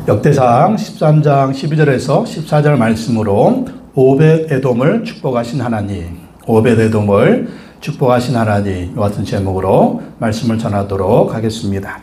역대상 13장 12절에서 14절 말씀으로 오벳에돔을 축복하신 하나님, 오벳에돔을 축복하신 하나님, 이 같은 제목으로 말씀을 전하도록 하겠습니다.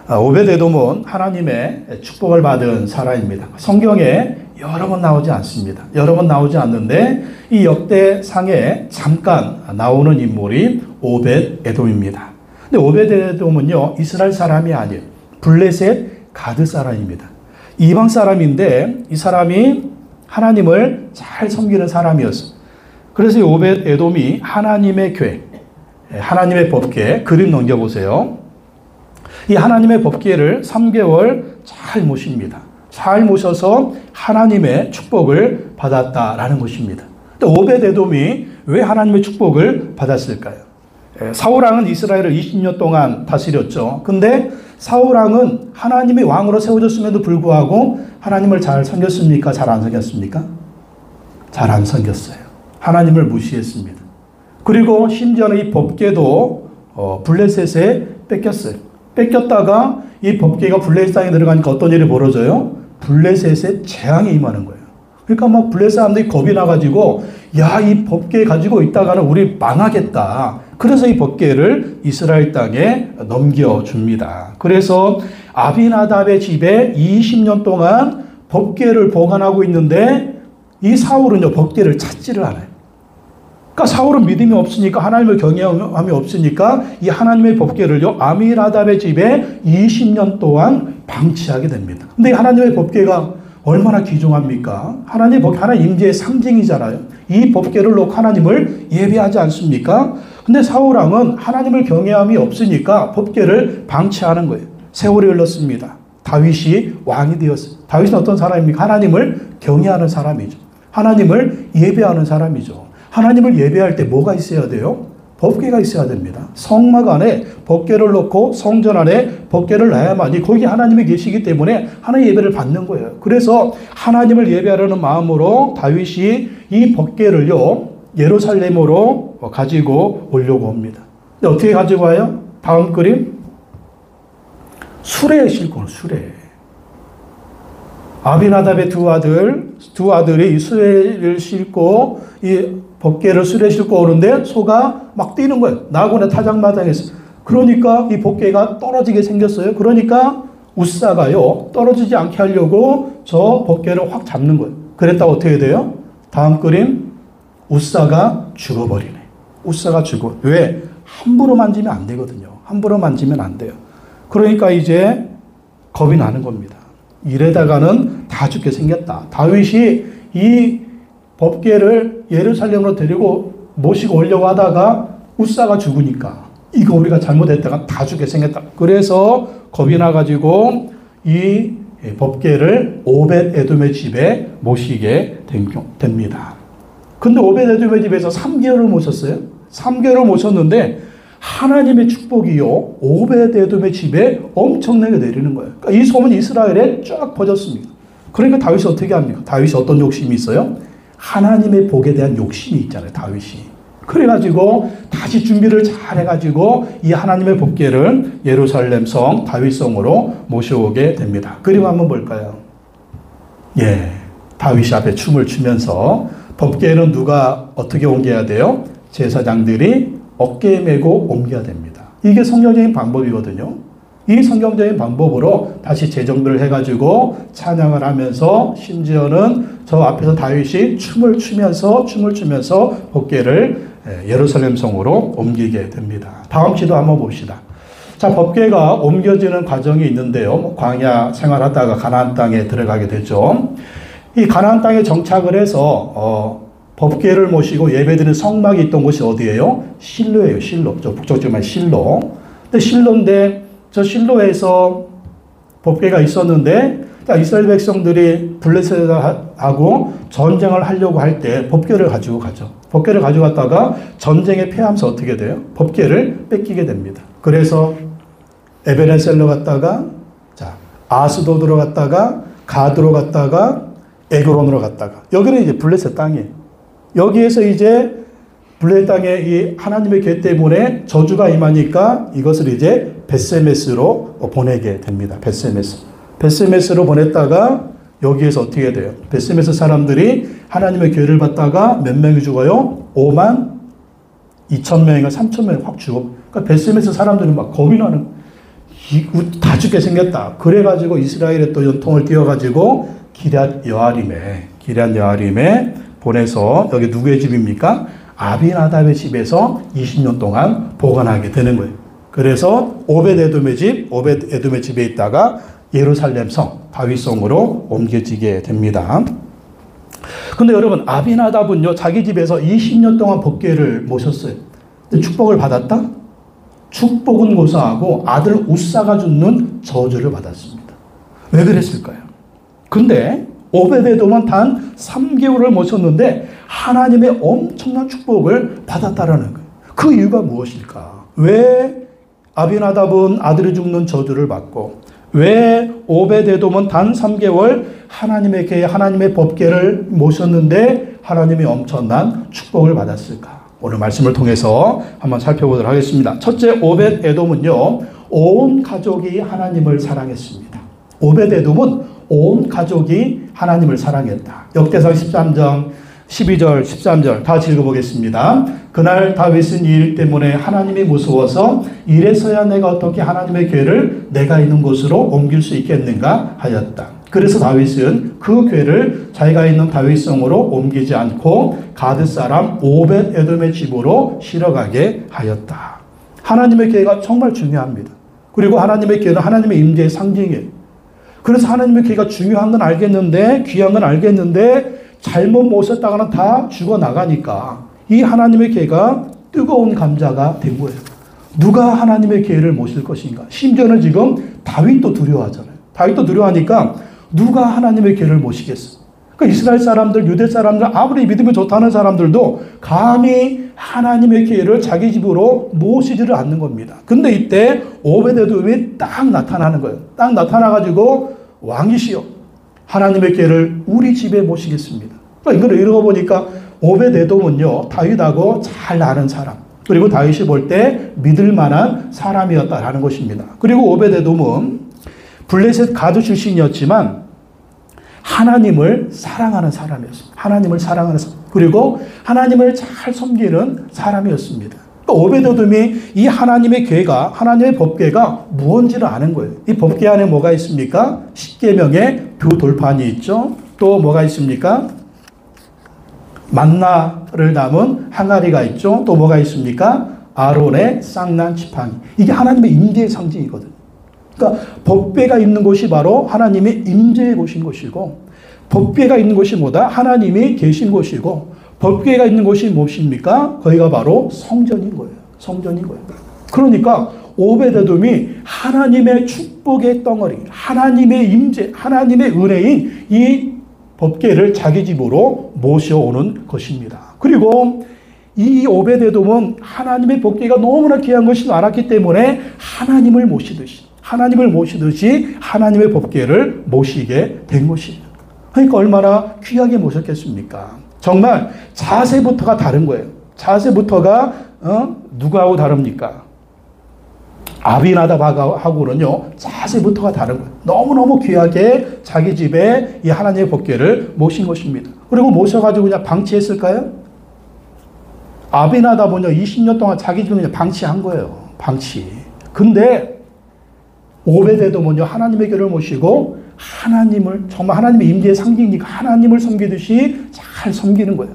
오벳에돔은 하나님의 축복을 받은 사람입니다. 성경에 여러 번 나오지 않습니다. 여러 번 나오지 않는데 이 역대상에 잠깐 나오는 인물이 오벳에돔입니다. 근데 오벳에돔은요, 이스라엘 사람이 아니에요. 블레셋 가드 사람입니다. 이방 사람인데 이 사람이 하나님을 잘 섬기는 사람이었어요. 그래서 이 오벳에돔이 하나님의 궤, 하나님의 법궤, 그림 넘겨보세요. 이 하나님의 법궤를 3개월 잘 모십니다. 잘 모셔서 하나님의 축복을 받았다라는 것입니다. 근데 오벳에돔이 왜 하나님의 축복을 받았을까요? 사울왕은 이스라엘을 20년 동안 다스렸죠. 근데 사울왕은 하나님의 왕으로 세워졌음에도 불구하고 하나님을 잘 섬겼습니까? 잘 안 섬겼습니까? 잘 안 섬겼어요. 하나님을 무시했습니다. 그리고 심지어는 이 법궤도 블레셋에 뺏겼어요. 뺏겼다가 이 법궤가 블레셋 땅에 들어가니까 어떤 일이 벌어져요? 블레셋에 재앙이 임하는 거예요. 그러니까 막 블레셋 사람들이 겁이 나가지고 야, 이 법궤 가지고 있다가는 우리 망하겠다. 그래서 이 법궤를 이스라엘 땅에 넘겨줍니다. 그래서 아비나답의 집에 20년 동안 법궤를 보관하고 있는데 이 사울은요, 법궤를 찾지를 않아요. 그러니까 사울은 믿음이 없으니까, 하나님을 경외함이 없으니까 이 하나님의 법궤를요, 아비나답의 집에 20년 동안 방치하게 됩니다. 근데 이 하나님의 법궤가 얼마나 귀중합니까? 하나님 법궤, 하나님 임재의 상징이잖아요. 이 법궤를 놓고 하나님을 예배하지 않습니까? 근데 사울왕은 하나님을 경외함이 없으니까 법궤를 방치하는 거예요. 세월이 흘렀습니다. 다윗이 왕이 되었어요. 다윗은 어떤 사람입니까? 하나님을 경외하는 사람이죠. 하나님을 예배하는 사람이죠. 하나님을 예배할 때 뭐가 있어야 돼요? 법궤가 있어야 됩니다. 성막 안에 법궤를 놓고 성전 안에 법궤를 놔야만이 거기 하나님이 계시기 때문에 하나님의 예배를 받는 거예요. 그래서 하나님을 예배하려는 마음으로 다윗이 이 법궤를요, 예루살렘으로 가지고 오려고 합니다. 근데 어떻게 가지고 와요? 다음 그림. 수레에 싣고, 수레. 아비나답의 두 아들이 이 수레를 싣고 이 법궤를 수레에 싣고 오는데 소가 막 뛰는 거예요. 나곤의 타작마당에서. 그러니까 이 법궤가 떨어지게 생겼어요. 그러니까 우사가요, 떨어지지 않게 하려고 저 법궤를 확 잡는 거예요. 그랬다가 어떻게 돼요? 다음 그림. 우사가 죽어버리네. 우사가 죽어. 왜? 함부로 만지면 안 되거든요. 함부로 만지면 안 돼요. 그러니까 이제 겁이 나는 겁니다. 이래다가는 다 죽게 생겼다. 다윗이 이 법궤를 예루살렘으로 데리고 모시고 오려고 하다가 우사가 죽으니까 이거 우리가 잘못했다가 다 죽게 생겼다. 그래서 겁이 나가지고 이 법궤를 오벳에돔의 집에 모시게 됩니다. 근데 오벳에돔의 집에서 3개월을 모셨어요. 3개월을 모셨는데 하나님의 축복이요, 오벳에돔의 집에 엄청나게 내리는 거예요. 그러니까 이 소문이 이스라엘에 쫙 퍼졌습니다. 그러니까 다윗이 어떻게 합니까? 다윗이 어떤 욕심이 있어요? 하나님의 복에 대한 욕심이 있잖아요, 다윗이. 그래가지고 다시 준비를 잘 해가지고 이 하나님의 법궤를 예루살렘 성 다윗성으로 모셔오게 됩니다. 그림 한번 볼까요? 예, 다윗이 앞에 춤을 추면서 법궤는 누가 어떻게 옮겨야 돼요? 제사장들이 어깨에 메고 옮겨야 됩니다. 이게 성경적인 방법이거든요. 이 성경적인 방법으로 다시 재정비를 해가지고 찬양을 하면서 심지어는 저 앞에서 다윗이 춤을 추면서 법궤를 예루살렘 성으로 옮기게 됩니다. 다음 시도 한번 봅시다. 자, 법궤가 옮겨지는 과정이 있는데요. 광야 생활하다가 가나안 땅에 들어가게 되죠. 이 가나안 땅에 정착을 해서 법궤를 모시고 예배드리는 성막이 있던 곳이 어디예요? 실로예요. 실로. 저 북쪽지만 실로. 근데 실로인데 저 실로에서 법궤가 있었는데 이스라엘 백성들이 블레셋하고 전쟁을 하려고 할 때 법궤를 가지고 가죠. 법궤를 가지고 갔다가 전쟁에 패하면서 어떻게 돼요? 법궤를 뺏기게 됩니다. 그래서 에베네셀로 갔다가 아스도드로 갔다가 가드로 갔다가 에그론으로 갔다가 여기는 이제 블레셋 땅이에요. 여기에서 이제 블레셋 땅에 이 하나님의 궤 때문에 저주가 임하니까 이것을 이제 벳세메스로 보내게 됩니다. 벳세메스. 베스메스로 보냈다가 여기에서 어떻게 돼요? 베스메스 사람들이 하나님의 기회를 받다가 몇 명이 죽어요? 5만 2천 명인가 3천 명이 확 죽어. 그러니까 베스메스 사람들이 막 겁이 나는, 다 죽게 생겼다. 그래가지고 이스라엘의 또 연통을 띄워가지고 기럇 여아림에 보내서, 여기 누구의 집입니까? 아비나답의 집에서 20년 동안 보관하게 되는 거예요. 그래서 오벳에돔의 집에 있다가 예루살렘 성, 다윗 성으로 옮겨지게 됩니다. 근데 여러분, 아비나답은요, 자기 집에서 20년 동안 법궤를 모셨어요. 근데 축복을 받았다? 축복은 고사하고 아들 우사가 죽는 저주를 받았습니다. 왜 그랬을까요? 근데 오벳에돔은 단 3개월을 모셨는데 하나님의 엄청난 축복을 받았다라는 거예요. 그 이유가 무엇일까? 왜 아비나답은 아들이 죽는 저주를 받고, 왜 오벳에돔은 단 3개월 하나님의 계획, 하나님의 법궤를 모셨는데 하나님이 엄청난 축복을 받았을까? 오늘 말씀을 통해서 한번 살펴보도록 하겠습니다. 첫째, 오벳에돔은요, 온 가족이 하나님을 사랑했습니다. 오벳에돔은 온 가족이 하나님을 사랑했다. 역대상 13장 12절 13절 다 읽어보겠습니다. 그날 다윗은 이 일 때문에 하나님이 무서워서 이래서야 내가 어떻게 하나님의 궤를 내가 있는 곳으로 옮길 수 있겠는가 하였다. 그래서 다윗은 그 궤를 자기가 있는 다윗성으로 옮기지 않고 가드 사람 오벳에돔의 집으로 실어가게 하였다. 하나님의 궤가 정말 중요합니다. 그리고 하나님의 궤는 하나님의 임재의 상징이에요. 그래서 하나님의 궤가 중요한 건 알겠는데, 귀한 건 알겠는데 잘못 모셨다가는 다 죽어나가니까 이 하나님의 궤가 뜨거운 감자가 된 거예요. 누가 하나님의 궤를 모실 것인가? 심지어는 지금 다윗도 두려워하잖아요. 다윗도 두려워하니까 누가 하나님의 궤를 모시겠어? 그러니까 이스라엘 사람들, 유대 사람들, 아무리 믿음이 좋다는 사람들도 감히 하나님의 궤를 자기 집으로 모시지를 않는 겁니다. 근데 이때 오벳에돔이 딱 나타나는 거예요. 딱 나타나가지고 왕이시여, 하나님의 궤를 우리 집에 모시겠습니다. 그러니까 이걸 읽어보니까 오벳에돔은요, 다윗하고 잘 아는 사람, 그리고 다윗이 볼 때 믿을 만한 사람이었다라는 것입니다. 그리고 오벳에돔은 블레셋 가드 출신이었지만 하나님을 사랑하는 사람이었습니다. 하나님을 사랑하는 사람. 그리고 하나님을 잘 섬기는 사람이었습니다. 오벳에돔이 이 하나님의 궤가, 하나님의 법궤가 무언지를 아는 거예요. 이 법궤 안에 뭐가 있습니까? 십계명의 두 돌판이 있죠. 또 뭐가 있습니까? 만나를 담은 항아리가 있죠. 또 뭐가 있습니까? 아론의 쌍난 지팡이. 이게 하나님의 임재의 상징이거든요. 그러니까 법궤가 있는 곳이 바로 하나님의 임재의 곳인 것이고, 법궤가 있는 곳이 뭐다? 하나님이 계신 곳이고, 법궤가 있는 곳이 무엇입니까? 거기가 바로 성전인 거예요. 성전인 거예요. 그러니까 오벳에돔이 하나님의 축복의 덩어리, 하나님의 임재, 하나님의 은혜인 이 법궤를 자기 집으로 모셔오는 것입니다. 그리고 이 오벳에돔은 하나님의 법궤가 너무나 귀한 것을 알았기 때문에 하나님을 모시듯이 하나님의 법궤를 모시게 된 것이에요. 그러니까 얼마나 귀하게 모셨겠습니까? 정말 자세부터가 다른 거예요. 자세부터가 누구하고 다릅니까? 아비나답하고는요, 자세부터가 다른 거예요. 너무너무 귀하게 자기 집에 이 하나님의 법궤를 모신 것입니다. 그리고 모셔가지고 그냥 방치했을까요? 아비나답은요, 20년 동안 자기 집에 그냥 방치한 거예요. 방치. 근데 오벳에돔은요, 하나님의 궤를 모시고 하나님을, 정말 하나님의 임재의 상징이니까 하나님을 섬기듯이 잘 섬기는 거예요.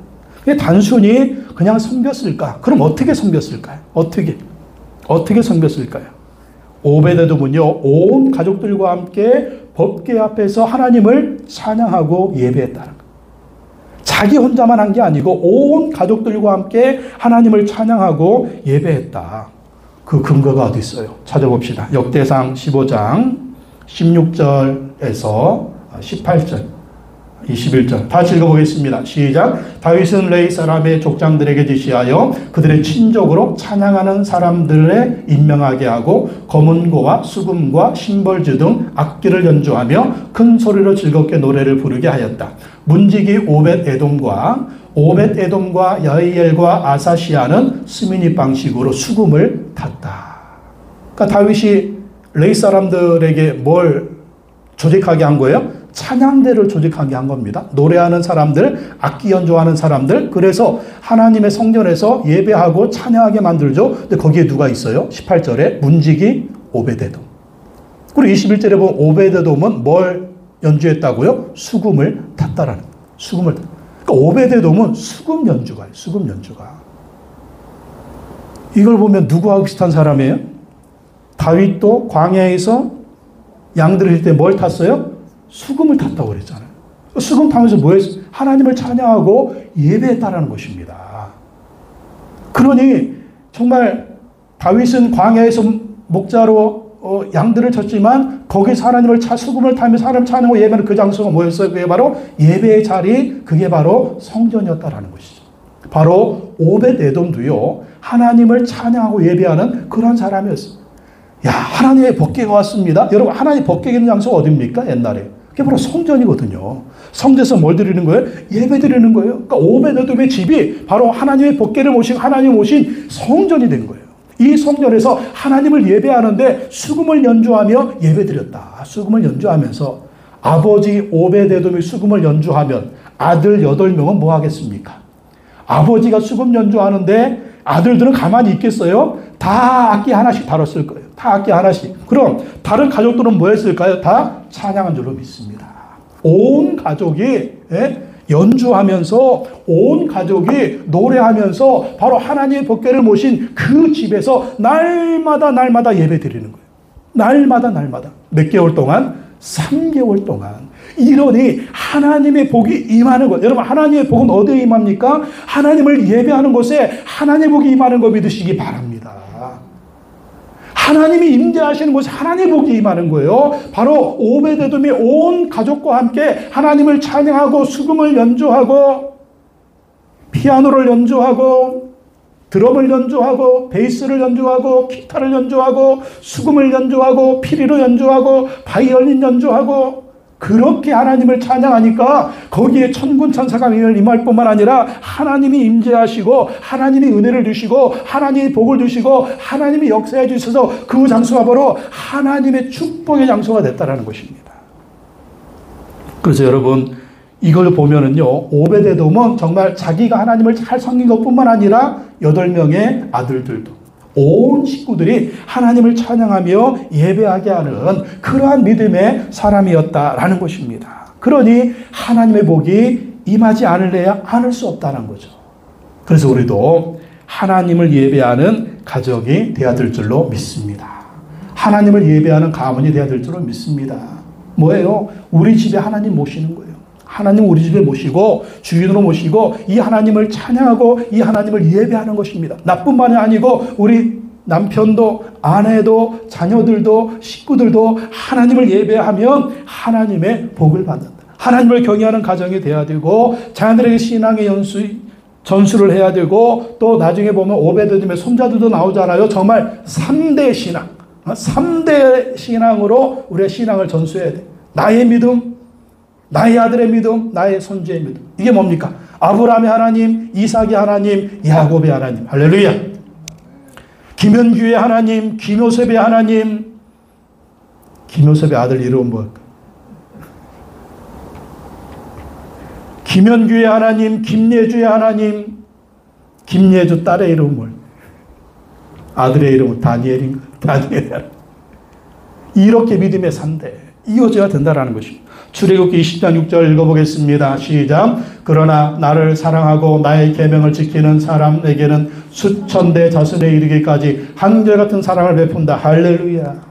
단순히 그냥 섬겼을까? 그럼 어떻게 섬겼을까요? 어떻게 섬겼을까요? 오벳에돔은요, 온 가족들과 함께 법궤 앞에서 하나님을 찬양하고 예배했다는 거예요. 자기 혼자만 한 게 아니고 온 가족들과 함께 하나님을 찬양하고 예배했다. 그 근거가 어디 있어요? 찾아봅시다. 역대상 15장 16절에서 18절, 21절 다 읽어보겠습니다. 시작. 다윗은 레위 사람의 족장들에게 지시하여 그들의 친족으로 찬양하는 사람들에 임명하게 하고 검은고와 수금과 심벌주 등 악기를 연주하며 큰 소리로 즐겁게 노래를 부르게 하였다. 문지기 오벳에돔과 여이엘과 아사시아는 스미닛 방식으로 수금을 탔다. 그러니까 다윗이 레위 사람들에게 뭘 조직하게 한 거예요? 찬양대를 조직하게 한 겁니다. 노래하는 사람들, 악기 연주하는 사람들, 그래서 하나님의 성전에서 예배하고 찬양하게 만들죠. 근데 거기에 누가 있어요? 18절에 문지기 오베데돔. 그리고 21절에 보면 오베데돔은 뭘 연주했다고요? 수금을 탔다라는 거예요. 수금을 탔다. 그러니까 오베데돔은 수금 연주가예요. 수금 연주가. 이걸 보면 누구하고 비슷한 사람이에요? 다윗도 광야에서 양들을 칠 때 뭘 탔어요? 수금을 탔다고 그랬잖아요. 수금 타면서 뭐 했어요? 하나님을 찬양하고 예배했다라는 것입니다. 그러니 정말 다윗은 광야에서 목자로 양들을 쳤지만 거기서 하나님을 수금을 타면서 하나님 찬양하고 예배하는 그 장소가 뭐였어요? 그게 바로 예배의 자리, 그게 바로 성전이었다라는 것이죠. 바로 오벳에돔도요, 하나님을 찬양하고 예배하는 그런 사람이었어요. 야, 하나님의 법궤가 왔습니다. 여러분, 하나님의 법궤가 있는 장소가 어디입니까? 옛날에. 그게 바로 성전이거든요. 성전에서 뭘 드리는 거예요? 예배 드리는 거예요. 그러니까 오벳에돔의 집이 바로 하나님의 법궤를 모신, 하나님 모신 성전이 된 거예요. 이 성전에서 하나님을 예배하는데 수금을 연주하며 예배 드렸다. 수금을 연주하면서 아버지 오벳에돔이 수금을 연주하면 아들 8명은 뭐 하겠습니까? 아버지가 수금 연주하는데 아들들은 가만히 있겠어요? 다 악기 하나씩 다뤘을 거예요. 다 악기 하나씩. 그럼 다른 가족들은 뭐 했을까요? 다 찬양한 줄로 믿습니다. 온 가족이 연주하면서, 온 가족이 노래하면서 바로 하나님의 법궤를 모신 그 집에서 날마다 예배 드리는 거예요. 날마다. 몇 개월 동안? 3개월 동안. 이러니 하나님의 복이 임하는 것. 여러분, 하나님의 복은 어디에 임합니까? 하나님을 예배하는 곳에 하나님의 복이 임하는 거 믿으시기 바랍니다. 하나님이 임재하시는 곳에 하나님의 복이 임하는 거예요. 바로 오벳에돔이 온 가족과 함께 하나님을 찬양하고 수금을 연주하고 피아노를 연주하고 드럼을 연주하고 베이스를 연주하고 기타를 연주하고 수금을 연주하고 피리로 연주하고 바이올린 연주하고 그렇게 하나님을 찬양하니까 거기에 천군 천사가 임할 뿐만 아니라 하나님이 임재하시고 하나님이 은혜를 주시고 하나님이 복을 주시고 하나님이 역사해 주셔서 그 장소가 바로 하나님의 축복의 장소가 됐다는 것입니다. 그래서 여러분, 이걸 보면은요, 오벳에돔은 정말 자기가 하나님을 잘 섬긴 것뿐만 아니라 8명의 아들들도 온 식구들이 하나님을 찬양하며 예배하게 하는 그러한 믿음의 사람이었다라는 것입니다. 그러니 하나님의 복이 임하지 않을 수 없다는 거죠. 그래서 우리도 하나님을 예배하는 가족이 되어야 될 줄로 믿습니다. 하나님을 예배하는 가문이 되어야 될 줄로 믿습니다. 뭐예요? 우리 집에 하나님 모시는 거예요. 하나님 우리 집에 모시고 주인으로 모시고 이 하나님을 찬양하고 이 하나님을 예배하는 것입니다. 나뿐만이 아니고 우리 남편도 아내도 자녀들도 식구들도 하나님을 예배하면 하나님의 복을 받는다. 하나님을 경외하는 가정이 돼야 되고 자녀들에게 신앙의 전수를 해야 되고 또 나중에 보면 오벳에돔의 손자들도 나오잖아요. 정말 3대 신앙, 3대 신앙으로 우리의 신앙을 전수해야 돼. 나의 믿음, 나의 아들의 믿음, 나의 손주의 믿음. 이게 뭡니까? 아브라함의 하나님, 이삭의 하나님, 야곱의 하나님. 할렐루야. 김현규의 하나님, 김요셉의 하나님. 김요셉의 아들 이름은 뭘까? 김현규의 하나님, 김예주의 하나님. 김예주 딸의 이름은 뭘? 아들의 이름은 다니엘인가? 다니엘. 이렇게 믿음의 3대 이어져야 된다는 것입니다. 출애굽기 20장 6절 읽어보겠습니다. 시작. 그러나 나를 사랑하고 나의 계명을 지키는 사람에게는 수천 대 자손에 이르기까지 한결같은 사랑을 베푼다. 할렐루야.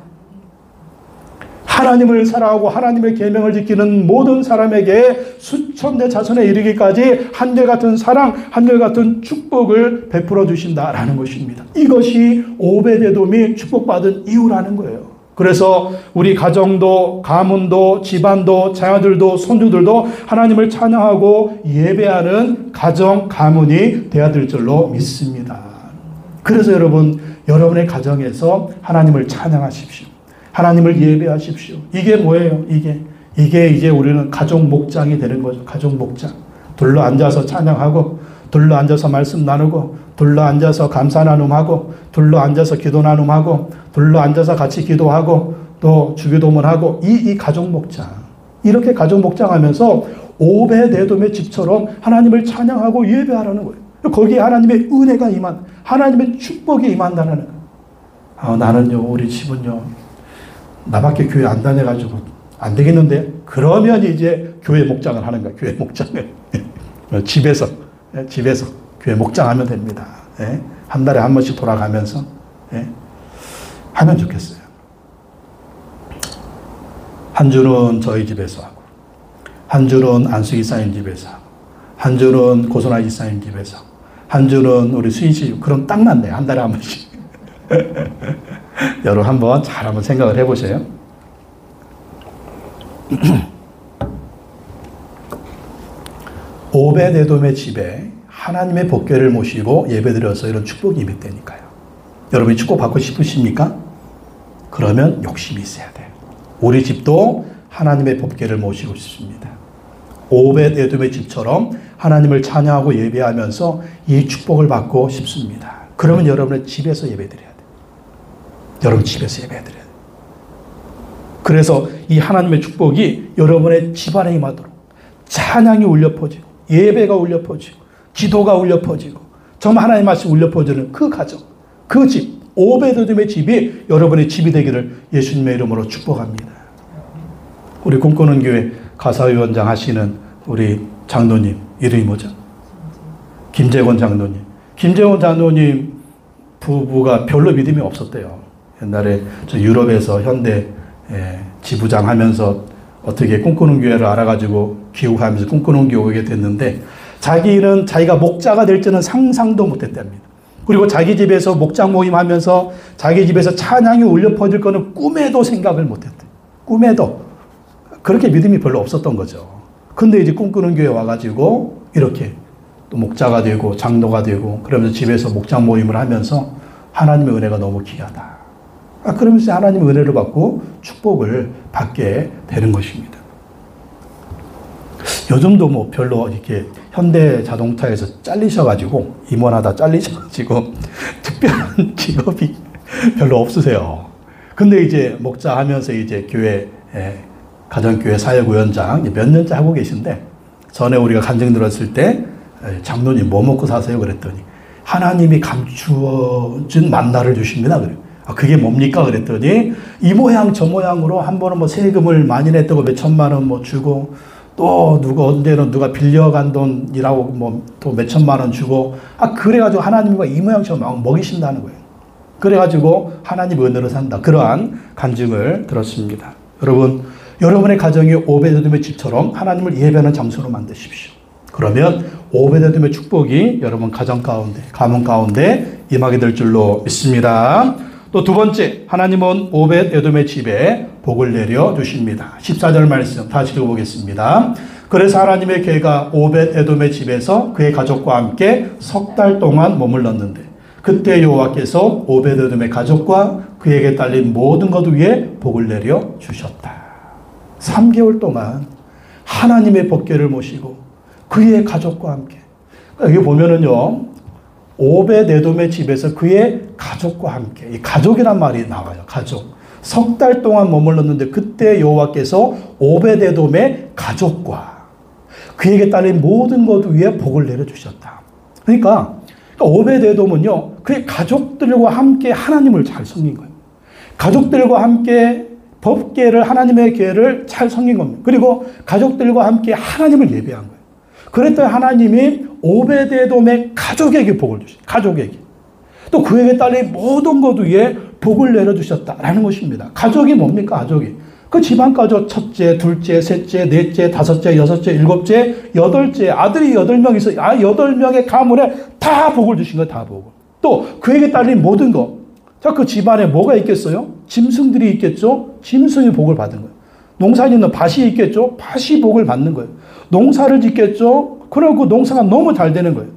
하나님을 사랑하고 하나님의 계명을 지키는 모든 사람에게 수천 대 자손에 이르기까지 한결같은 사랑, 한결같은 축복을 베풀어 주신다라는 것입니다. 이것이 오벳에돔이 축복받은 이유라는 거예요. 그래서 우리 가정도 가문도 집안도 자녀들도 손주들도 하나님을 찬양하고 예배하는 가정 가문이 되어야 될 줄로 믿습니다. 그래서 여러분, 여러분의 가정에서 하나님을 찬양하십시오. 하나님을 예배하십시오. 이게 뭐예요? 이게 이제 우리는 가족 목장이 되는 거죠. 가족 목장. 둘러 앉아서 찬양하고 둘러 앉아서 말씀 나누고 둘러 앉아서 감사 나눔하고 둘러 앉아서 기도 나눔하고 둘러 앉아서 같이 기도하고 또 주기도문하고 이 가족 목장. 이렇게 가족 목장하면서 오벳에돔의 집처럼 하나님을 찬양하고 예배하라는 거예요. 거기에 하나님의 은혜가 하나님의 축복이 임한다는 거예요. 나는요, 우리 집은요, 나밖에 교회 안 다녀가지고 안 되겠는데? 그러면 이제 교회 목장을 하는 거예요. 교회 목장을. 집에서 교회 목장하면 됩니다. 한 달에 한 번씩 돌아가면서 하면 좋겠어요. 한 주는 저희 집에서 하고, 한 주는 안수기 사님 집에서 하고, 한 주는 고선아 지사님 집에서, 한 주는 우리 수인 씨. 그럼 딱 맞네요. 한 달에 한 번씩. 여러분 한번 생각을 해보세요. 오벳에돔의 집에 하나님의 복궤를 모시고 예배드려서 이런 축복이 임했다니까요. 여러분이 축복받고 싶으십니까? 그러면 욕심이 있어야 돼요. 우리 집도 하나님의 복궤를 모시고 싶습니다. 오벳에돔의 집처럼 하나님을 찬양하고 예배하면서 이 축복을 받고 싶습니다. 그러면 여러분의 집에서 예배드려야 돼요. 여러분 집에서 예배드려야 돼요. 그래서 이 하나님의 축복이 여러분의 집안에 임하도록 찬양이 울려 퍼지고 예배가 울려 퍼지고 기도가 울려 퍼지고 정말 하나님 말씀 울려 퍼지는 그 가정, 그 집, 오벳에돔의 집이 여러분의 집이 되기를 예수님의 이름으로 축복합니다. 우리 꿈꾸는 교회 가사위원장 하시는 우리 장로님 이름이 뭐죠? 김재권 장로님. 김재권 장로님 부부가 별로 믿음이 없었대요. 옛날에 저 유럽에서 현대 지부장 하면서 어떻게 꿈꾸는 교회를 알아가지고 귀국하면서 꿈꾸는 교회 오게 됐는데 자기는 자기가 목자가 될지는 상상도 못했답니다. 그리고 자기 집에서 목장 모임 하면서 자기 집에서 찬양이 울려 퍼질 거는 꿈에도 생각을 못했대. 꿈에도. 그렇게 믿음이 별로 없었던 거죠. 근데 이제 꿈꾸는 교회 와가지고 이렇게 또 목자가 되고 장로가 되고 그러면서 집에서 목장 모임을 하면서 하나님의 은혜가 너무 귀하다. 그러면서 하나님의 은혜를 받고 축복을 받게 되는 것입니다. 요즘도 뭐 별로 이렇게 현대 자동차에서 잘리셔가지고 임원하다 잘리셔가지고 특별한 직업이 별로 없으세요. 근데 이제 목자 하면서 이제 교회 가정교회 사역위원장 몇 년째 하고 계신데 전에 우리가 간증 들었을 때 장로님 뭐 먹고 사세요? 그랬더니 하나님이 감추어준 만나를 주십니다. 그래요. 그게 뭡니까? 그랬더니 이 모양 저 모양으로 한 번은 뭐 세금을 많이 냈다고 몇 천만 원 뭐 주고 또 누가 언제는 누가 빌려간 돈이라고 뭐 또 몇 천만 원 주고 그래가지고 하나님이 이 모양 저 모양 먹이신다는 거예요. 그래가지고 하나님 은혜로 산다. 그러한 간증을 들었습니다. 여러분, 여러분의 가정이 오벳에돔의 집처럼 하나님을 예배하는 장소로 만드십시오. 그러면 오벳에돔의 축복이 여러분 가정 가운데, 가문 가운데 임하게 될 줄로 믿습니다. 또 두 번째, 하나님은 오벳에돔의 집에 복을 내려 주십니다. 14절 말씀 다시 읽어보겠습니다. 그래서 하나님의 궤가 오벳에돔의 집에서 그의 가족과 함께 석 달 동안 머물렀는데 그때 여호와께서 오벳에돔의 가족과 그에게 딸린 모든 것 위에 복을 내려 주셨다. 3개월 동안 하나님의 복궤를 모시고 그의 가족과 함께. 여기 보면은요, 오벳에돔의 집에서 그의 가족과 함께. 이 가족이란 말이 나와요. 가족. 석 달 동안 머물렀는데 그때 여호와께서 오벳에돔의 가족과 그에게 딸린 모든 것 위에 복을 내려주셨다. 그러니까 오벳에돔은요, 그의 가족들과 함께 하나님을 잘 섬긴 거예요. 가족들과 함께 법궤를, 하나님의 궤를 잘 섬긴 겁니다. 그리고 가족들과 함께 하나님을 예배한 거예요. 그랬더니 하나님이 오벳에돔의 가족에게 복을 주셨어요. 가족에게. 또 그에게 딸린 모든 것 위에 복을 내려주셨다라는 것입니다. 가족이 뭡니까? 가족이. 그 집안 가족 첫째, 둘째, 셋째, 넷째, 다섯째, 여섯째, 일곱째, 여덟째 아들이 8명 있어요. 8명의 가문에 다 복을 주신 거예요. 다 복을. 또 그에게 딸린 모든 것. 자, 그 집안에 뭐가 있겠어요? 짐승들이 있겠죠? 짐승이 복을 받은 거예요. 농사 짓는 밭이 있겠죠? 밭이 복을 받는 거예요. 농사를 짓겠죠? 그러고 농사가 너무 잘 되는 거예요.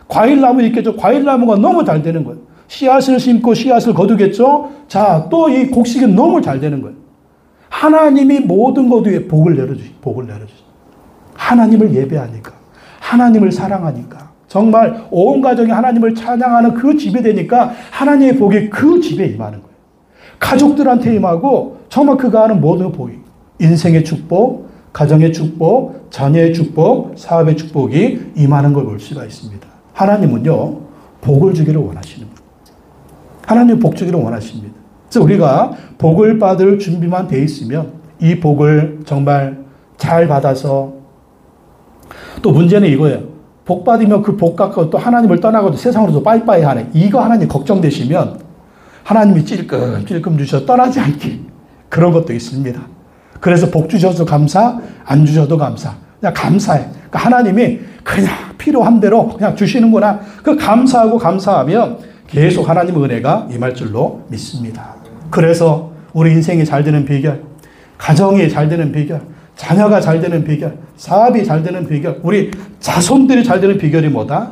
과일나무 있겠죠? 과일나무가 너무 잘 되는 거예요. 씨앗을 심고 씨앗을 거두겠죠? 자, 또 이 곡식이 너무 잘 되는 거예요. 하나님이 모든 것 위에 복을 내려주시. 하나님을 예배하니까, 하나님을 사랑하니까, 정말 온 가정이 하나님을 찬양하는 그 집이 되니까 하나님의 복이 그 집에 임하는 거예요. 가족들한테 임하고 정말 그가 하는 모든 복이 인생의 축복, 가정의 축복, 자녀의 축복, 사업의 축복이 임하는 걸 볼 수가 있습니다. 하나님은요, 복을 주기를 원하시는 분. 하나님 복 주기를 원하십니다. 그래서 우리가 복을 받을 준비만 돼 있으면 이 복을 정말 잘 받아서 또 문제는 이거예요. 복 받으면 그 복 갖고 또 하나님을 떠나고도 세상으로도 빠이빠이 하네. 이거 하나님 걱정되시면 하나님이 찔끔찔끔 주셔 떠나지 않게 그런 것도 있습니다. 그래서 복 주셔도 감사, 안 주셔도 감사. 그냥 감사해. 그러니까 하나님이 그냥 필요한 대로 그냥 주시는구나. 그 감사하고 감사하면 계속 하나님의 은혜가 임할 줄로 믿습니다. 그래서 우리 인생이 잘 되는 비결, 가정이 잘 되는 비결, 자녀가 잘 되는 비결, 사업이 잘 되는 비결, 우리 자손들이 잘 되는 비결이 뭐다?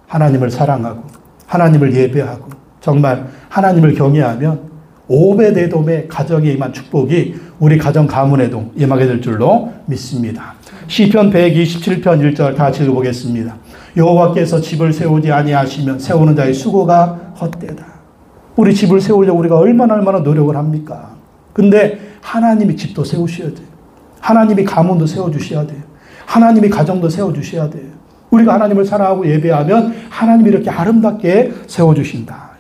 하나님을 사랑하고 하나님을 예배하고 정말 하나님을 경외하면 오베데돔의 가정에 임한 축복이 우리 가정 가문에도 임하게 될 줄로 믿습니다. 시편 127편 1절 다 같이 읽어보겠습니다. 여호와께서 집을 세우지 아니하시면 세우는 자의 수고가 헛되다. 우리 집을 세우려고 우리가 얼마나 노력을 합니까? 근데 하나님이 집도 세우셔야 돼요. 하나님이 가문도 세워주셔야 돼요. 하나님이 가정도 세워주셔야 돼요. 우리가 하나님을 사랑하고 예배하면 하나님이 이렇게 아름답게 세워주신다.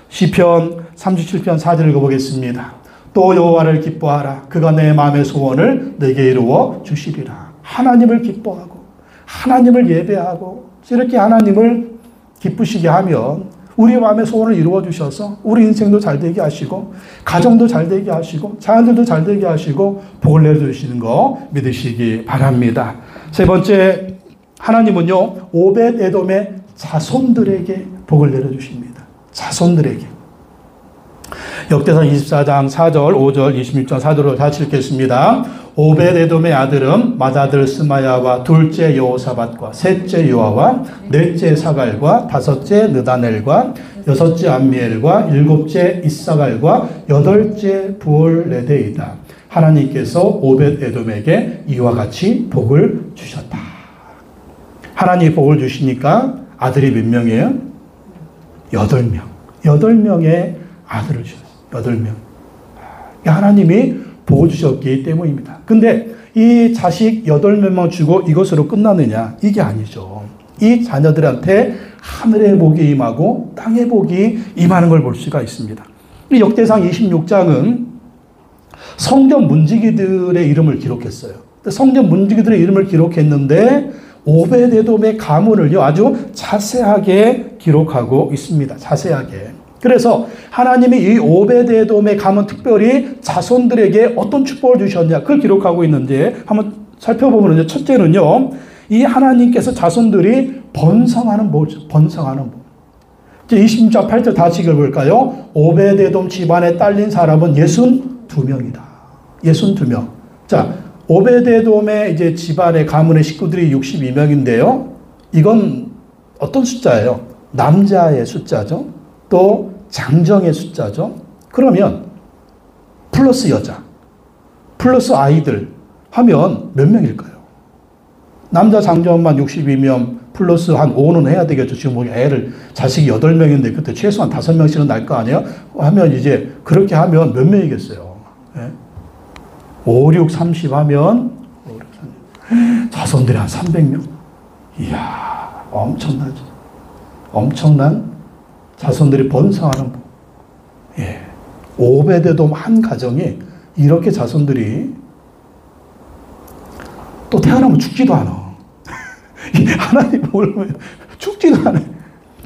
시편 37편 4절 읽어보겠습니다. 또 여호와를 기뻐하라. 그가 내 마음의 소원을 내게 이루어 주시리라. 하나님을 기뻐하고 하나님을 예배하고 이렇게 하나님을 기쁘시게 하면 우리 마음의 소원을 이루어 주셔서 우리 인생도 잘 되게 하시고 가정도 잘 되게 하시고 자녀들도 잘 되게 하시고 복을 내주시는 거 믿으시기 바랍니다. 세 번째, 하나님은요 오벳에돔의 자손들에게 복을 내려주십니다. 자손들에게. 역대상 24장 4절 5절 26장 4절로 같이 읽겠습니다. 오벳에돔의 아들은 맏아들 스마야와 둘째 여호사밧과 셋째 요아와 넷째 사갈과 다섯째 느다넬과 여섯째 암미엘과 일곱째 이사갈과 여덟째 부올레데이다. 하나님께서 오벳에돔에게 이와 같이 복을 주셨다. 하나님이 복을 주시니까 아들이 몇 명이에요? 8명. 8명의 아들을 주셨어요. 8명. 하나님이 복을 주셨기 때문입니다. 근데 이 자식 8명만 주고 이것으로 끝나느냐? 이게 아니죠. 이 자녀들한테 하늘의 복이 임하고 땅의 복이 임하는 걸 볼 수가 있습니다. 이 역대상 26장은 성전 문지기들의 이름을 기록했어요. 성전 문지기들의 이름을 기록했는데 오벳에돔의 가문을요 아주 자세하게 기록하고 있습니다. 자세하게. 그래서 하나님이 이 오벳에돔의 가문 특별히 자손들에게 어떤 축복을 주셨냐 그걸 기록하고 있는데 한번 살펴보면요. 첫째는요. 이 하나님께서 자손들이 번성하는 복, 번성하는 복. 26장 8절 다시 읽어볼까요? 오벳에돔 집안에 딸린 사람은 62명이다. 62명. 자, 오벳에돔의 이제 집안의 가문의 식구들이 62명인데요. 이건 어떤 숫자예요? 남자의 숫자죠. 또 장정의 숫자죠. 그러면 플러스 여자, 플러스 아이들 하면 몇 명일까요? 남자 장정만 62명 플러스 한 5는 해야 되겠죠. 지금 뭐 자식이 8명인데 그때 최소한 5명씩은 날 거 아니에요? 하면 이제 그렇게 하면 몇 명이겠어요? 네? 5, 6, 30 하면 자손들이 한 300명. 이야, 엄청나죠. 엄청난 자손들이 번성하는 복. 예. 오벳에돔 한 가정에 이렇게 자손들이 또 태어나면 죽지도 않아. 하나님 모르면 죽지도 않아.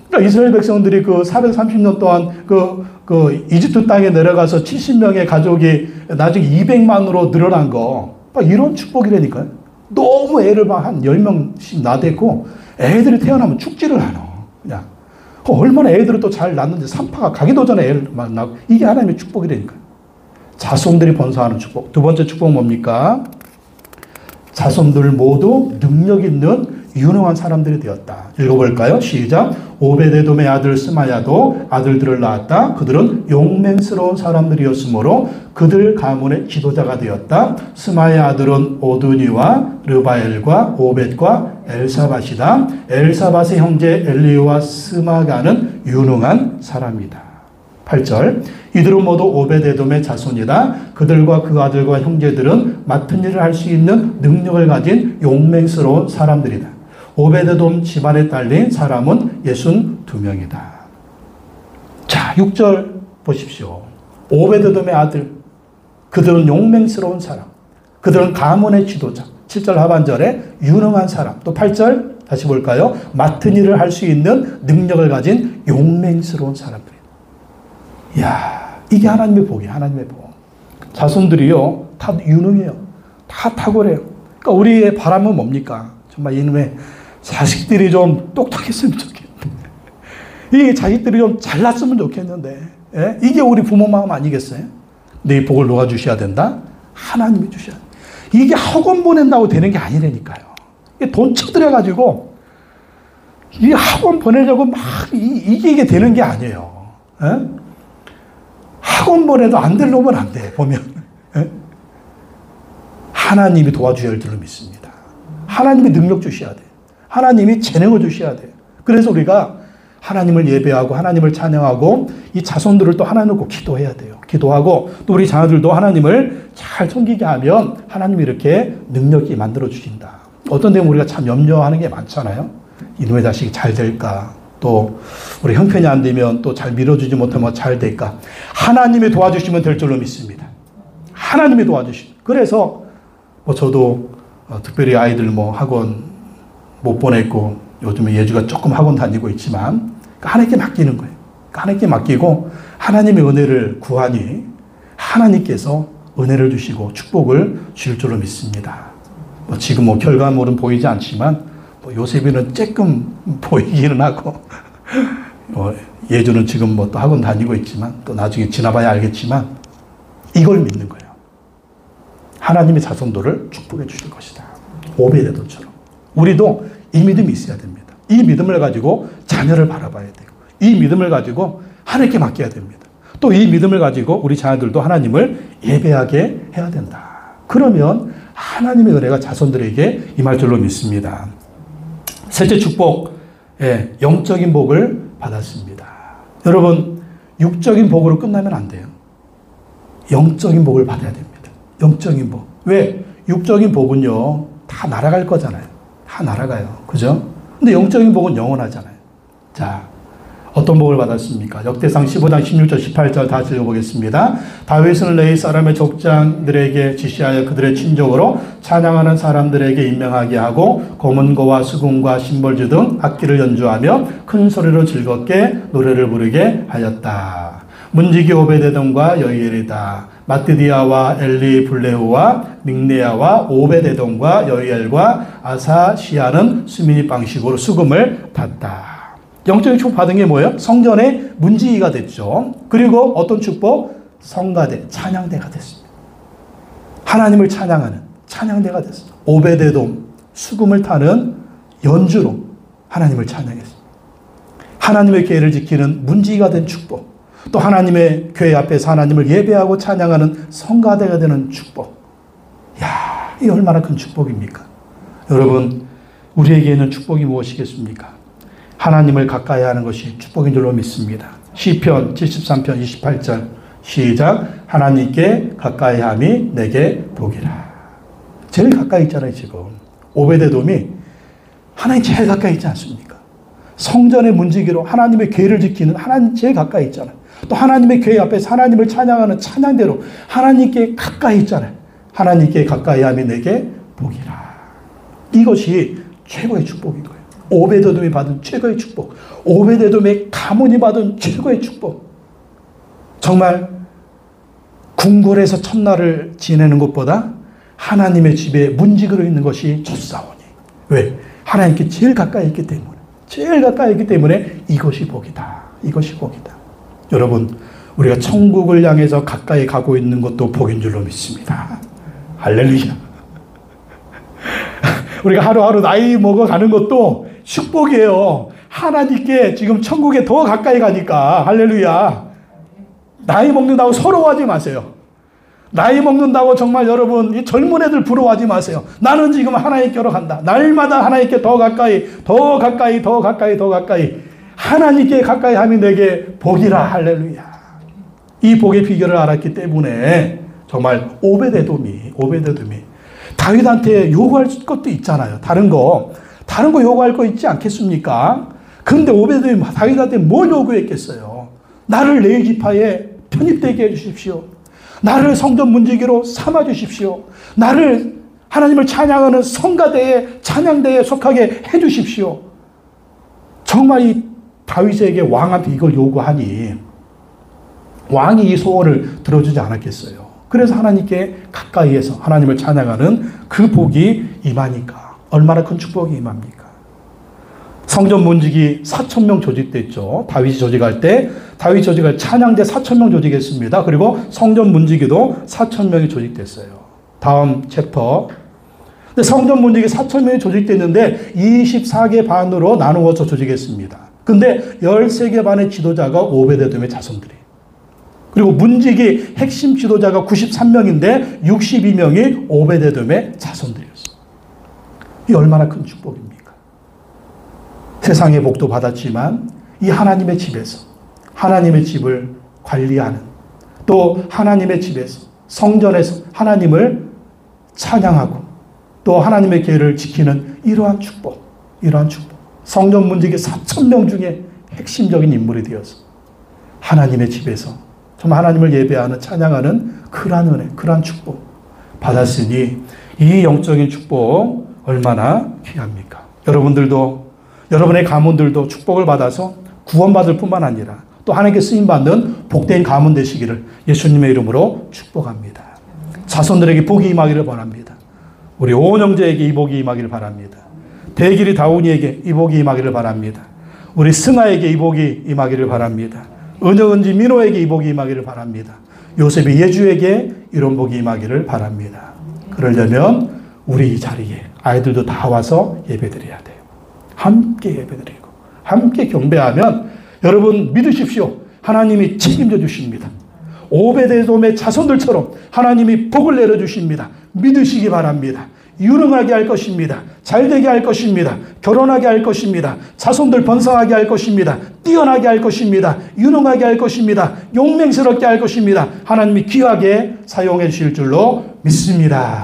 그러니까 이스라엘 백성들이 그 430년 동안 그 이집트 땅에 내려가서 70명의 가족이 나중에 200만으로 늘어난 거. 이런 축복이라니까요. 너무 애를 막 한 10명씩 낳았고 애들이 태어나면 죽지를 않아. 그냥. 얼마나 애들을 또 잘 낳는데 산파가 가기도 전에 애를 막 낳고 이게 하나님의 축복이라니까요. 자손들이 번성하는 축복. 두 번째 축복은 뭡니까? 자손들 모두 능력 있는 유능한 사람들이 되었다. 읽어볼까요? 시작. 오벳에돔의 아들 스마야도 아들들을 낳았다. 그들은 용맹스러운 사람들이었으므로 그들 가문의 지도자가 되었다. 스마야 아들은 오드니와 르바엘과 오벳과 엘사밧이다. 엘사밧의 형제 엘리오와 스마가는 유능한 사람이다. 8절. 이들은 모두 오벳에돔의 자손이다. 그들과 그 아들과 형제들은 맡은 일을 할 수 있는 능력을 가진 용맹스러운 사람들이다. 오벳에돔 집안에 딸린 사람은 62명이다. 자, 6절 보십시오. 오벳에돔의 아들, 그들은 용맹스러운 사람, 그들은 가문의 지도자. 7절 하반절에 유능한 사람. 또 8절 다시 볼까요? 맡은 일을 할 수 있는 능력을 가진 용맹스러운 사람들이다. 이야, 이게 하나님의 복이에요. 하나님의 복. 자손들이요, 다 유능해요. 다 탁월해요. 그러니까 우리의 바람은 뭡니까? 정말 이놈의 자식들이 좀 똑똑했으면 좋겠는데, 이 자식들이 좀 잘났으면 좋겠는데, 예? 이게 우리 부모 마음 아니겠어요? 근데 이 복을 누가 주셔야 된다? 하나님이 주셔야 된다. 이게 학원 보낸다고 되는 게 아니라니까요. 돈 쳐들여가지고, 이 학원 보내려고 막, 이게 되는 게 아니에요. 예? 학원 보내도 안 될 놈은 안 돼, 보면. 예? 하나님이 도와주셔야 할 줄로 믿습니다. 하나님이 능력 주셔야 돼. 하나님이 재능을 주셔야 돼요. 그래서 우리가 하나님을 예배하고 하나님을 찬양하고 이 자손들을 또 하나님 놓고 기도해야 돼요. 기도하고 또 우리 자녀들도 하나님을 잘 섬기게 하면 하나님이 이렇게 능력이 만들어 주신다. 어떤 데는 우리가 참 염려하는 게 많잖아요. 이놈의 자식이 잘 될까? 또 우리 형편이 안 되면 또 잘 밀어주지 못하면 잘 될까? 하나님이 도와주시면 될 줄로 믿습니다. 하나님이 도와주시면. 그래서 뭐 저도 특별히 아이들 뭐 학원 못 보냈고 요즘에 예주가 조금 학원 다니고 있지만 하나님께 맡기는 거예요. 하나님께 맡기고 하나님의 은혜를 구하니 하나님께서 은혜를 주시고 축복을 주실 줄로 믿습니다. 뭐 지금 뭐 결과물은 보이지 않지만 뭐 요셉이는 조금 보이기는 하고 예주는 지금 뭐 또 학원 다니고 있지만 또 나중에 지나봐야 알겠지만 이걸 믿는 거예요. 하나님의 자손들을 축복해 주실 것이다. 오벳에돔처럼 우리도 이 믿음이 있어야 됩니다. 이 믿음을 가지고 자녀를 바라봐야 되고 이 믿음을 가지고 하나님께 맡겨야 됩니다. 또 이 믿음을 가지고 우리 자녀들도 하나님을 예배하게 해야 된다. 그러면 하나님의 은혜가 자손들에게 임할 줄로 믿습니다. 셋째 축복, 영적인 복을 받았습니다. 여러분, 육적인 복으로 끝나면 안 돼요. 영적인 복을 받아야 됩니다. 영적인 복. 왜? 육적인 복은요, 다 날아갈 거잖아요. 다 날아가요. 그죠? 근데 영적인 복은 영원하잖아요. 자, 어떤 복을 받았습니까? 역대상 15장 16절 18절 다시 읽어보겠습니다. 다윗은 레위 사람의 족장들에게 지시하여 그들의 친족으로 찬양하는 사람들에게 임명하게 하고 검은고와 수금과 심벌주 등 악기를 연주하며 큰 소리로 즐겁게 노래를 부르게 하였다. 문지기 오벳에돔과 여이엘이다. 마뜨디아와 엘리 블레후와 믹네야와 오벳에돔과 여이엘과 아사시아는 수민이 방식으로 수금을 탔다. 영적인 축복 받은 게 뭐예요? 성전의 문지기가 됐죠. 그리고 어떤 축복? 성가대, 찬양대가 됐습니다. 하나님을 찬양하는 찬양대가 됐습니다. 오벳에돔, 수금을 타는 연주로 하나님을 찬양했습니다. 하나님의 계를 지키는 문지기가 된 축복. 또 하나님의 교회 앞에서 하나님을 예배하고 찬양하는 성가대가 되는 축복. 이야, 이 얼마나 큰 축복입니까? 여러분, 우리에게 있는 축복이 무엇이겠습니까? 하나님을 가까이 하는 것이 축복인 줄로 믿습니다. 시편 73편 28절 시작. 하나님께 가까이 함이 내게 복이라. 제일 가까이 있잖아요. 지금 오벳에돔이 하나님 제일 가까이 있지 않습니까? 성전의 문지기로 하나님의 궤를 지키는 하나님 제일 가까이 있잖아요. 또 하나님의 궤 앞에서 하나님을 찬양하는 찬양대로 하나님께 가까이 있잖아요. 하나님께 가까이 함이 내게 복이라. 이것이 최고의 축복인 거예요. 오벳에돔이 받은 최고의 축복. 오벳에돔의 가문이 받은 최고의 축복. 정말 궁궐에서 첫날을 지내는 것보다 하나님의 집에 문지기로 있는 것이 좋사오니. 왜? 하나님께 제일 가까이 있기 때문에. 제일 가까이 있기 때문에 이것이 복이다. 이것이 복이다. 여러분, 우리가 천국을 향해서 가까이 가고 있는 것도 복인 줄로 믿습니다. 할렐루야. 우리가 하루하루 나이 먹어가는 것도 축복이에요. 하나님께 지금 천국에 더 가까이 가니까. 할렐루야. 나이 먹는다고 서러워하지 마세요. 나이 먹는다고 정말 여러분 이 젊은 애들 부러워하지 마세요. 나는 지금 하나님께로 간다. 날마다 하나님께 더 가까이 더 가까이 더 가까이 더 가까이 하나님께 가까이 함이 내게 복이라. 할렐루야. 이 복의 비결을 알았기 때문에 정말 오벳에돔이 다윗한테 요구할 것도 있잖아요. 다른 거 요구할 거 있지 않겠습니까? 그런데 오벳에돔이 다윗한테 뭘 요구했겠어요? 나를 레위 지파에 편입되게 해주십시오. 나를 성전 문지기로 삼아 주십시오. 나를 하나님을 찬양하는 성가대에 찬양대에 속하게 해주십시오. 정말 이 다윗에게 왕한테 이걸 요구하니 왕이 이 소원을 들어주지 않았겠어요. 그래서 하나님께 가까이에서 하나님을 찬양하는 그 복이 임하니까 얼마나 큰 축복이 임합니까? 성전 문지기 4,000명 조직됐죠. 다윗이 조직할 때 다윗 조직할 찬양대 4,000명 조직했습니다. 그리고 성전 문지기도 4,000명이 조직됐어요. 다음 챕터. 근데 성전 문지기 4,000명이 조직됐는데 24개 반으로 나누어서 조직했습니다. 근데 13개 반의 지도자가 오벳에돔의 자손들이. 그리고 문지기 핵심 지도자가 93명인데 62명이 오벳에돔의 자손들이었어요. 이 얼마나 큰 축복입니까? 세상의 복도 받았지만 이 하나님의 집에서 하나님의 집을 관리하는 또 하나님의 집에서 성전에서 하나님을 찬양하고 또 하나님의 계를 지키는 이러한 축복. 성전 문지기 4,000명 중에 핵심적인 인물이 되어서 하나님의 집에서 정말 하나님을 예배하는 찬양하는 그러한 은혜, 그러한 축복 받았으니 이 영적인 축복 얼마나 귀합니까? 여러분들도 여러분의 가문들도 축복을 받아서 구원받을 뿐만 아니라 또 하나님께 쓰임받는 복된 가문 되시기를 예수님의 이름으로 축복합니다. 자손들에게 복이 임하기를 바랍니다. 우리 온 형제에게 이 복이 임하기를 바랍니다. 대길이 다운이에게 이 복이 임하기를 바랍니다. 우리 승아에게 이 복이 임하기를 바랍니다. 은영은지 민호에게 이 복이 임하기를 바랍니다. 요셉이 예주에게 이런 복이 임하기를 바랍니다. 그러려면 우리 이 자리에 아이들도 다 와서 예배드려야 돼요. 함께 예배드리고 함께 경배하면 여러분 믿으십시오. 하나님이 책임져 주십니다. 오벳에돔의 자손들처럼 하나님이 복을 내려주십니다. 믿으시기 바랍니다. 유능하게 할 것입니다. 잘되게 할 것입니다. 결혼하게 할 것입니다. 자손들 번성하게 할 것입니다. 뛰어나게 할 것입니다. 유능하게 할 것입니다. 용맹스럽게 할 것입니다. 하나님이 귀하게 사용해 주실 줄로 믿습니다.